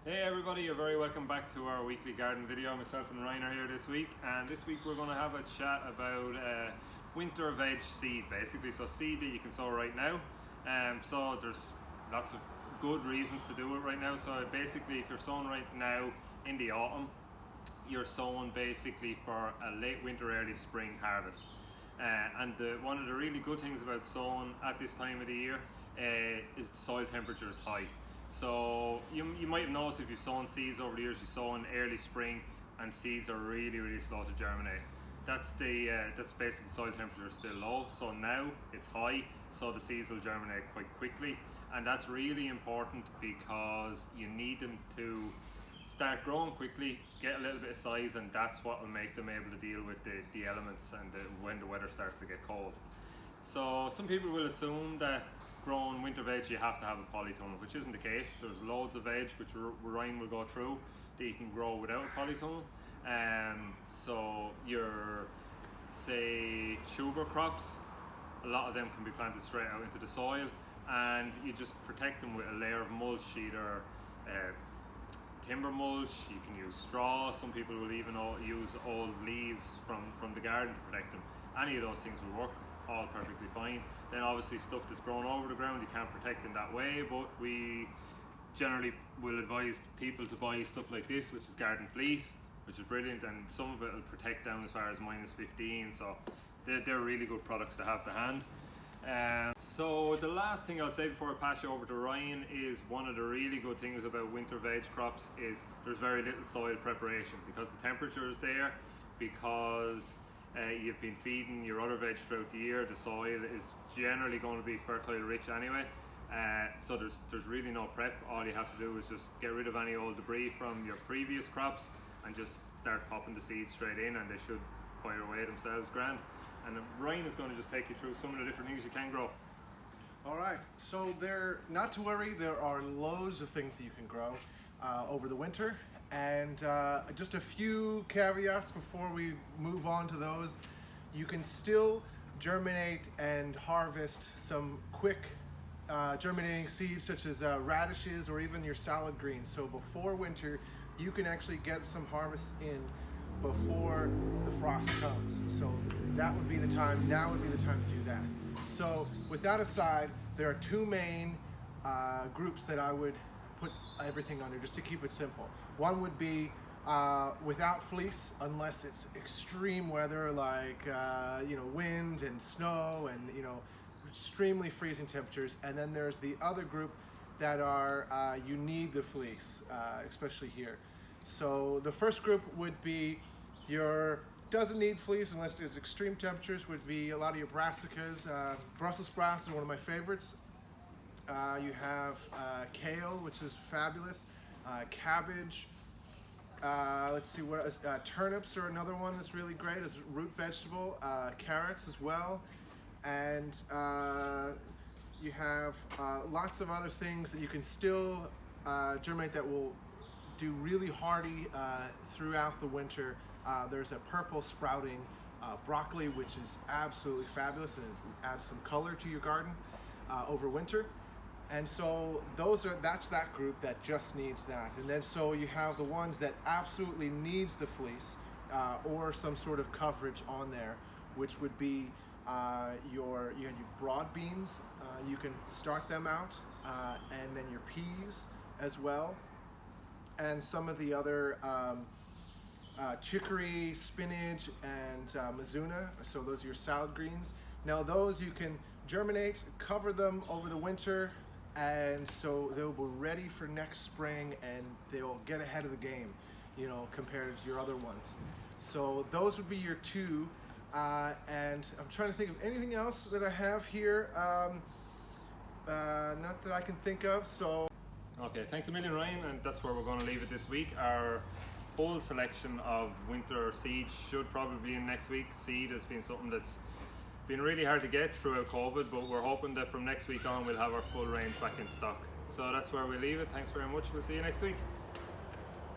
Hey everybody, you're very welcome back to our weekly garden video. Myself and Ryan are here this week, and this week we're going to have a chat about winter veg seed basically. So seed that you can sow right now. So there's lots of good reasons to do it right now. So basically if you're sowing right now in the autumn, you're sowing basically for a late winter, early spring harvest. One of the really good things about sowing at this time of the year is the soil temperature is high. So you might have noticed if you've sown seeds over the years, you sow in early spring and seeds are really slow to germinate. That's basically soil temperature is still low. So now it's high, so the seeds will germinate quite quickly, and that's really important because you need them to start growing quickly, get a little bit of size, and that's what will make them able to deal with the elements and when the weather starts to get cold. So some people will assume that growing winter veg you have to have a polytunnel, which isn't the case. There's loads of veg which Ryan will go through that you can grow without a polytunnel. So your say tuber crops, a lot of them can be planted straight out into the soil, and you just protect them with a layer of mulch, either timber mulch. You can use straw. Some people will even use old leaves from the garden to protect them. Any of those things will work all perfectly fine. Then obviously stuff that's grown over the ground you can't protect in that way, but we generally will advise people to buy stuff like this, which is garden fleece, which is brilliant, and some of it will protect down as far as -15, so they're really good products to have to hand. So the last thing I'll say before I pass you over to Ryan is one of the really good things about winter veg crops is there's very little soil preparation, because the temperature is there, because you've been feeding your other veg throughout the year. The soil is generally going to be fertile rich anyway, so there's really no prep. All you have to do is just get rid of any old debris from your previous crops and just start popping the seeds straight in, and they should fire away themselves grand. And Ryan is going to just take you through some of the different things you can grow. All right, so not to worry, there are loads of things that you can grow over the winter. And just a few caveats before we move on to those. You can still germinate and harvest some quick germinating seeds such as radishes or even your salad greens. So before winter, you can actually get some harvest in before the frost comes. So that would be the time, now would be the time to do that. So with that aside, there are two main groups that I would put everything under, just to keep it simple. One would be without fleece, unless it's extreme weather like wind and snow and extremely freezing temperatures. And then there's the other group that are you need the fleece, especially here. So the first group would be doesn't need fleece unless it's extreme temperatures, would be a lot of your brassicas. Brussels sprouts are one of my favorites. You have kale, which is fabulous, cabbage, let's see what else, turnips are another one that's really great as a root vegetable, carrots as well, and you have lots of other things that you can still germinate that will do really hardy throughout the winter. There's a purple sprouting broccoli, which is absolutely fabulous, and it adds some color to your garden over winter. And so that's that group that just needs that. And then so you have the ones that absolutely needs the fleece or some sort of coverage on there, which would be your broad beans. You can start them out, and then your peas as well, and some of the other chicory, spinach, and mizuna. So those are your salad greens. Now those you can germinate, cover them over the winter, and so they'll be ready for next spring, and they'll get ahead of the game, compared to your other ones. So those would be your two, and I'm trying to think of anything else that I have here, not that I can think of. So Okay, thanks a million Ryan, and that's where we're going to leave it this week. Our full selection of winter seeds should probably be in next week. Seed has been something that's been really hard to get throughout COVID, but we're hoping that from next week on we'll have our full range back in stock. So that's where we leave it. Thanks very much. We'll see you next week.